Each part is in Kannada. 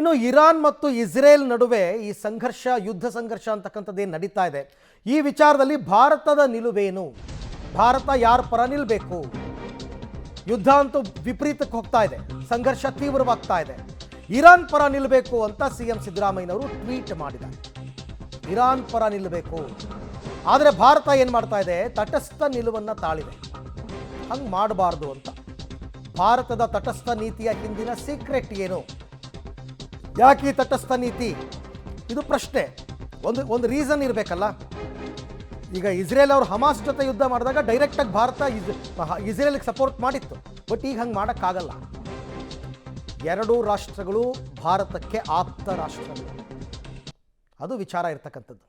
ಇನ್ನು ಇರಾನ್ ಮತ್ತು ಇಸ್ರೇಲ್ ನಡುವೆ ಈ ಸಂಘರ್ಷ, ಯುದ್ಧ ಸಂಘರ್ಷ ಅಂತಕ್ಕಂಥದ್ದು ಏನು ನಡೀತಾ ಇದೆ, ಈ ವಿಚಾರದಲ್ಲಿ ಭಾರತದ ನಿಲುವೇನು? ಭಾರತ ಯಾರ ಪರ ನಿಲ್ಲಬೇಕು? ಯುದ್ಧ ಅಂತೂ ವಿಪರೀತಕ್ಕೆ ಹೋಗ್ತಾ ಇದೆ, ಸಂಘರ್ಷ ತೀವ್ರವಾಗ್ತಾ ಇದೆ. ಇರಾನ್ ಪರ ನಿಲ್ಲಬೇಕು ಅಂತ ಸಿಎಂ ಸಿದ್ದರಾಮಯ್ಯನವರು ಟ್ವೀಟ್ ಮಾಡಿದ್ದಾರೆ. ಇರಾನ್ ಪರ ನಿಲ್ಲಬೇಕು, ಆದರೆ ಭಾರತ ಏನು ಮಾಡ್ತಾ ಇದೆ, ತಟಸ್ಥ ನಿಲುವನ್ನು ತಾಳಿದೆ. ಹಂಗೆ ಮಾಡಬಾರ್ದು ಅಂತ. ಭಾರತದ ತಟಸ್ಥ ನೀತಿಯ ಹಿಂದಿನ ಸೀಕ್ರೆಟ್ ಏನು? ಯಾಕೆ ಈ ತಟಸ್ಥ ನೀತಿ? ಇದು ಪ್ರಶ್ನೆ. ಒಂದು ರೀಸನ್ ಇರಬೇಕಲ್ಲ. ಈಗ ಇಸ್ರೇಲ್ ಅವರು ಹಮಾಸ್ ಜೊತೆ ಯುದ್ಧ ಮಾಡಿದಾಗ ಡೈರೆಕ್ಟಾಗಿ ಭಾರತ ಇಸ್ರೇಲ್ಗೆ ಸಪೋರ್ಟ್ ಮಾಡಿತ್ತು. ಬಟ್ ಈಗ ಹಂಗೆ ಮಾಡೋಕ್ಕಾಗಲ್ಲ. ಎರಡೂ ರಾಷ್ಟ್ರಗಳು ಭಾರತಕ್ಕೆ ಆಪ್ತ ರಾಷ್ಟ್ರಗಳು, ಅದು ವಿಚಾರ ಇರ್ತಕ್ಕಂಥದ್ದು.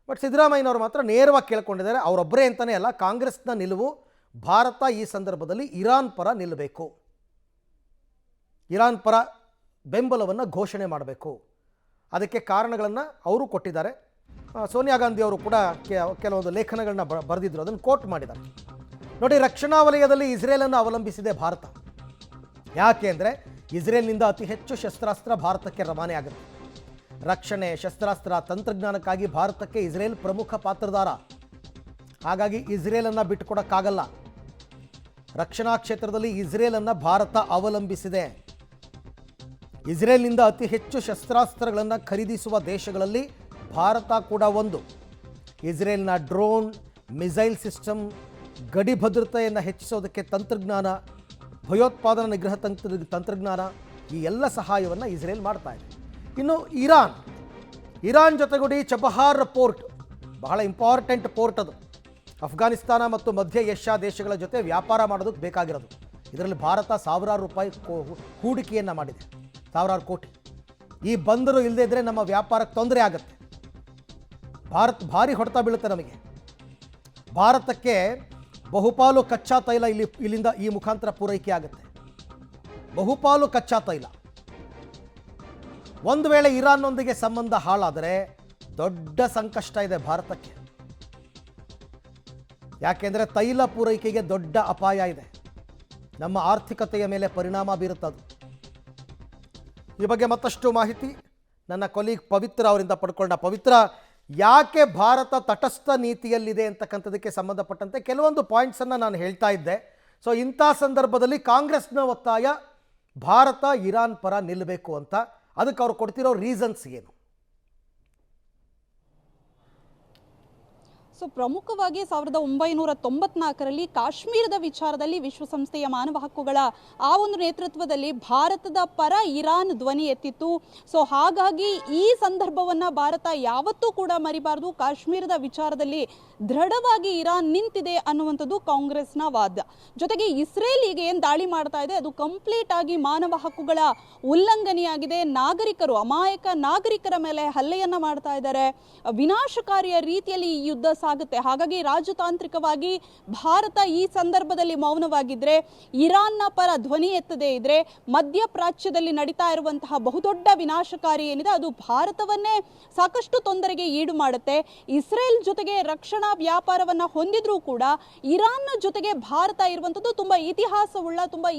ಬಟ್ ಸಿದ್ದರಾಮಯ್ಯನವರು ಮಾತ್ರ ನೇರವಾಗಿ ಕೇಳ್ಕೊಂಡಿದ್ದಾರೆ. ಅವರೊಬ್ಬರೇ ಅಂತಲೇ ಅಲ್ಲ, ಕಾಂಗ್ರೆಸ್ನ ನಿಲುವು ಭಾರತ ಈ ಸಂದರ್ಭದಲ್ಲಿ ಇರಾನ್ ಪರ ನಿಲ್ಲಬೇಕು, ಇರಾನ್ ಪರ ಬೆಂಬಲವನ್ನು ಘೋಷಣೆ ಮಾಡಬೇಕು. ಅದಕ್ಕೆ ಕಾರಣಗಳನ್ನು ಅವರು ಕೊಟ್ಟಿದ್ದಾರೆ. ಸೋನಿಯಾ ಗಾಂಧಿ ಅವರು ಕೂಡ ಕೆಲವೊಂದು ಲೇಖನಗಳನ್ನ ಬರೆದಿದ್ರು, ಅದನ್ನು ಕೋಟ್ ಮಾಡಿದ್ದಾರೆ. ನೋಡಿ, ರಕ್ಷಣಾ ವಲಯದಲ್ಲಿ ಇಸ್ರೇಲನ್ನು ಅವಲಂಬಿಸಿದೆ ಭಾರತ. ಯಾಕೆ ಅಂದರೆ ಇಸ್ರೇಲ್ನಿಂದ ಅತಿ ಹೆಚ್ಚು ಶಸ್ತ್ರಾಸ್ತ್ರ ಭಾರತಕ್ಕೆ ರವಾನೆ ಆಗುತ್ತೆ. ರಕ್ಷಣೆ, ಶಸ್ತ್ರಾಸ್ತ್ರ, ತಂತ್ರಜ್ಞಾನಕ್ಕಾಗಿ ಭಾರತಕ್ಕೆ ಇಸ್ರೇಲ್ ಪ್ರಮುಖ ಪಾತ್ರಧಾರ. ಹಾಗಾಗಿ ಇಸ್ರೇಲನ್ನು ಬಿಟ್ಟುಕೊಡೋಕ್ಕಾಗಲ್ಲ. ರಕ್ಷಣಾ ಕ್ಷೇತ್ರದಲ್ಲಿ ಇಸ್ರೇಲನ್ನು ಭಾರತ ಅವಲಂಬಿಸಿದೆ. ಇಸ್ರೇಲ್ನಿಂದ ಅತಿ ಹೆಚ್ಚು ಶಸ್ತ್ರಾಸ್ತ್ರಗಳನ್ನು ಖರೀದಿಸುವ ದೇಶಗಳಲ್ಲಿ ಭಾರತ ಕೂಡ ಒಂದು. ಇಸ್ರೇಲ್ನ ಡ್ರೋನ್, ಮಿಸೈಲ್ ಸಿಸ್ಟಮ್, ಗಡಿ ಭದ್ರತೆಯನ್ನು ಹೆಚ್ಚಿಸೋದಕ್ಕೆ ತಂತ್ರಜ್ಞಾನ, ಭಯೋತ್ಪಾದನಾ ನಿಗ್ರಹ ತಂತ್ರಜ್ಞಾನ, ಈ ಎಲ್ಲ ಸಹಾಯವನ್ನು ಇಸ್ರೇಲ್ ಮಾಡ್ತಾ ಇದೆ. ಇನ್ನು ಇರಾನ್ ಜೊತೆಗೂಡಿ ಚಬಹಾರ್ ಪೋರ್ಟ್, ಬಹಳ ಇಂಪಾರ್ಟೆಂಟ್ ಪೋರ್ಟ್ ಅದು. ಅಫ್ಘಾನಿಸ್ತಾನ ಮತ್ತು ಮಧ್ಯ ಏಷ್ಯಾ ದೇಶಗಳ ಜೊತೆ ವ್ಯಾಪಾರ ಮಾಡೋದಕ್ಕೆ ಬೇಕಾಗಿರೋದು. ಇದರಲ್ಲಿ ಭಾರತ ಸಾವಿರಾರು ರೂಪಾಯಿ ಹೂಡಿಕೆಯನ್ನು ಮಾಡಿದೆ, ಸಾವಿರಾರು ಕೋಟಿ. ಈ ಬಂದರು ಇಲ್ಲದೇ ಇದ್ದರೆ ನಮ್ಮ ವ್ಯಾಪಾರಕ್ಕೆ ತೊಂದರೆ ಆಗುತ್ತೆ. ಭಾರಿ ಹೊಡೆತ ಬೀಳುತ್ತೆ ನಮಗೆ. ಭಾರತಕ್ಕೆ ಬಹುಪಾಲು ಕಚ್ಚಾ ತೈಲ ಇಲ್ಲಿಂದ ಈ ಮುಖಾಂತರ ಪೂರೈಕೆ ಆಗುತ್ತೆ. ಬಹುಪಾಲು ಕಚ್ಚಾ ತೈಲ. ಒಂದು ವೇಳೆ ಇರಾನ್ನೊಂದಿಗೆ ಸಂಬಂಧ ಹಾಳಾದರೆ ದೊಡ್ಡ ಸಂಕಷ್ಟ ಇದೆ ಭಾರತಕ್ಕೆ. ಯಾಕೆಂದರೆ ತೈಲ ಪೂರೈಕೆಗೆ ದೊಡ್ಡ ಅಪಾಯ ಇದೆ. ನಮ್ಮ ಆರ್ಥಿಕತೆಯ ಮೇಲೆ ಪರಿಣಾಮ ಬೀರುತ್ತದೆ. ಈ ಬಗ್ಗೆ ಮತ್ತಷ್ಟು ಮಾಹಿತಿ ನನ್ನ ಕೊಲೀಗ್ ಪವಿತ್ರ ಅವರಿಂದ ಪಡ್ಕೊಳ್ಳೋಣ. ಪವಿತ್ರ, ಯಾಕೆ ಭಾರತ ತಟಸ್ಥ ನೀತಿಯಲ್ಲಿದೆ ಅಂತಕ್ಕಂಥದಕ್ಕೆ ಸಂಬಂಧಪಟ್ಟಂತೆ ಕೆಲವೊಂದು ಪಾಯಿಂಟ್ಸನ್ನು ನಾನು ಹೇಳ್ತಾ ಇದ್ದೆ. ಸೊ ಇಂಥ ಸಂದರ್ಭದಲ್ಲಿ ಕಾಂಗ್ರೆಸ್ನ ಒತ್ತಾಯ ಭಾರತ ಇರಾನ್ ಪರ ನಿಲ್ಲಬೇಕು ಅಂತ, ಅದಕ್ಕೆ ಅವ್ರು ಕೊಡ್ತಿರೋ ರೀಸನ್ಸ್ ಏನು? ಸೊ ಪ್ರಮುಖವಾಗಿ 1994ರಲ್ಲಿ ಕಾಶ್ಮೀರದ ವಿಚಾರದಲ್ಲಿ ವಿಶ್ವಸಂಸ್ಥೆಯ ಮಾನವ ಹಕ್ಕುಗಳ ಆ ಒಂದು ನೇತೃತ್ವದಲ್ಲಿ ಭಾರತದ ಪರ ಇರಾನ್ ಧ್ವನಿ ಎತ್ತಿತ್ತು. ಸೊ ಹಾಗಾಗಿ ಈ ಸಂದರ್ಭವನ್ನು ಭಾರತ ಯಾವತ್ತೂ ಕೂಡ ಮರಿಬಾರದು. ಕಾಶ್ಮೀರದ ವಿಚಾರದಲ್ಲಿ ದೃಢವಾಗಿ ಇರಾನ್ ನಿಂತಿದೆ ಅನ್ನುವಂಥದ್ದು ಕಾಂಗ್ರೆಸ್ನ ವಾದ. ಜೊತೆಗೆ ಇಸ್ರೇಲ್ ಈಗ ಏನು ದಾಳಿ ಮಾಡ್ತಾ ಇದೆ ಅದು ಕಂಪ್ಲೀಟ್ ಆಗಿ ಮಾನವ ಹಕ್ಕುಗಳ ಉಲ್ಲಂಘನೆಯಾಗಿದೆ. ನಾಗರಿಕರು, ಅಮಾಯಕ ನಾಗರಿಕರ ಮೇಲೆ ಹಲ್ಲೆಯನ್ನ ಮಾಡ್ತಾ ಇದ್ದಾರೆ. ವಿನಾಶಕಾರಿಯ ರೀತಿಯಲ್ಲಿ ಈ ಯುದ್ಧ ಆಗುತ್ತೆ. ಹಾಗಾಗಿ ರಾಜತಾಂತ್ರಿಕವಾಗಿ ಭಾರತ ಈ ಸಂದರ್ಭದಲ್ಲಿ ಮೌನವಾಗಿದ್ರೆ, ಇರಾನ್ನ ಪರ ಧ್ವನಿ ಎತ್ತದೇ ಇದ್ರೆ ಮಧ್ಯಪ್ರಾಚ್ಯದಲ್ಲಿ ನಡೀತಾ ಇರುವಂತಹ ಬಹುದೊಡ್ಡ ವಿನಾಶಕಾರಿ ಏನಿದೆ ಅದು ಭಾರತವನ್ನೇ ಸಾಕಷ್ಟು ತೊಂದರೆಗೆ ಈಡು ಮಾಡುತ್ತೆ. ಇಸ್ರೇಲ್ ಜೊತೆಗೆ ರಕ್ಷಣಾ ವ್ಯಾಪಾರವನ್ನ ಹೊಂದಿದ್ರೂ ಕೂಡ ಇರಾನ್ನ ಜೊತೆಗೆ ಭಾರತ ಇರುವಂತದ್ದು ತುಂಬಾ ಇತಿಹಾಸವುಳ್ಳ, ತುಂಬಾ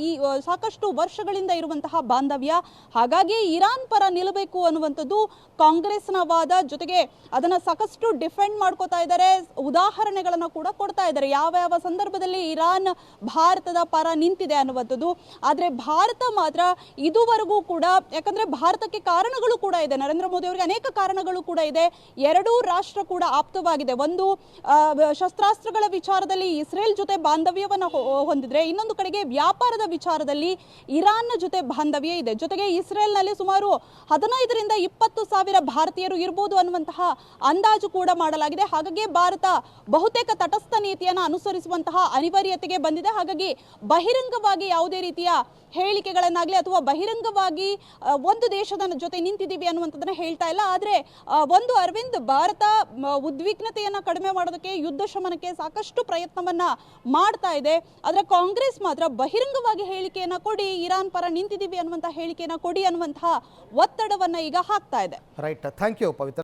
ಸಾಕಷ್ಟು ವರ್ಷಗಳಿಂದ ಇರುವಂತಹ ಬಾಂಧವ್ಯ. ಹಾಗಾಗಿ ಇರಾನ್ ಪರ ನಿಲ್ಲಬೇಕು ಅನ್ನುವಂಥದ್ದು ಕಾಂಗ್ರೆಸ್ನ ವಾದ. ಜೊತೆಗೆ ಅದನ್ನ ಸಾಕಷ್ಟು ಡಿಫೆಂಡ್ ಮಾಡ್ಕೋತಾ ಇದ್ದಾರೆ, ಉದಾಹರಣೆಗಳನ್ನು ಕೂಡ ಕೊಡ್ತಾ ಇದ್ದಾರೆ ಯಾವ ಸಂದರ್ಭದಲ್ಲಿ ಇರಾನ್ ಭಾರತದ ಪರ ನಿಂತಿದೆ ಅನ್ನುವಂಥದ್ದು. ಆದರೆ ಭಾರತ ಮಾತ್ರ ಇದುವರೆಗೂ ಕೂಡ, ಯಾಕಂದ್ರೆ ಭಾರತಕ್ಕೆ ಕಾರಣಗಳು ಕೂಡ ಇದೆ, ನರೇಂದ್ರ ಮೋದಿ ಅವರಿಗೆ ಅನೇಕ ಕಾರಣಗಳು ಕೂಡ ಇದೆ. ಎರಡೂ ರಾಷ್ಟ್ರ ಕೂಡ ಆಪ್ತವಾಗಿದೆ. ಒಂದು ಶಸ್ತ್ರಾಸ್ತ್ರಗಳ ವಿಚಾರದಲ್ಲಿ ಇಸ್ರೇಲ್ ಜೊತೆ ಬಾಂಧವ್ಯವನ್ನು ಹೊಂದಿದ್ರೆ, ಇನ್ನೊಂದು ಕಡೆಗೆ ವ್ಯಾಪಾರದ ವಿಚಾರದಲ್ಲಿ ಇರಾನ್ನ ಜೊತೆ ಬಾಂಧವ್ಯ ಇದೆ. ಜೊತೆಗೆ ಇಸ್ರೇಲ್ನಲ್ಲಿ ಸುಮಾರು 15ರಿಂದ 20,000 ಭಾರತೀಯರು ಇರಬಹುದು ಅನ್ನುವಂತಹ ಅಂದಾಜು ಕೂಡ ಮಾಡಲಾಗಿದೆ. ಹಾಗಾಗಿ ಭಾರತ ಬಹುತೇಕ ತಟಸ್ಥ ನೀತಿಯನ್ನು ಅನುಸರಿಸುವಂತಹ ಅನಿವಾರ್ಯತೆಗೆ ಬಂದಿದೆ. ಹಾಗಾಗಿ ಬಹಿರಂಗವಾಗಿ ಯಾವುದೇ ರೀತಿಯ ಹೇಳಿಕೆಗಳನ್ನಾಗಲಿ ಅಥವಾ ಬಹಿರಂಗವಾಗಿ ಒಂದು ದೇಶದ ಜೊತೆ ನಿಂತಿದ್ದೀವಿ ಅನ್ನುವಂಥದ್ದನ್ನ ಹೇಳ್ತಾ ಇಲ್ಲ. ಆದರೆ ಒಂದು ಅರವಿಂದ್, ಭಾರತ ಉದ್ವಿಗ್ನತೆಯನ್ನು ಕಡಿಮೆ ಮಾಡೋದಕ್ಕೆ, ಯುದ್ಧ ಶಮನಕ್ಕೆ ಸಾಕಷ್ಟು ಪ್ರಯತ್ನವನ್ನ ಮಾಡ್ತಾ ಇದೆ. ಆದರೆ ಕಾಂಗ್ರೆಸ್ ಮಾತ್ರ ಬಹಿರಂಗವಾಗಿ ಹೇಳಿಕೆಯನ್ನ ಕೊಡಿ, ಇರಾನ್ ಪರ ನಿಂತಿದ್ದೀವಿ ಅನ್ನುವಂತಹ ಹೇಳಿಕೆಯನ್ನ ಕೊಡಿ ಅನ್ನುವಂತಹ ಒತ್ತಡವನ್ನ ಈಗ ಹಾಕ್ತಾ ಇದೆ. Right, thank you Pavithra.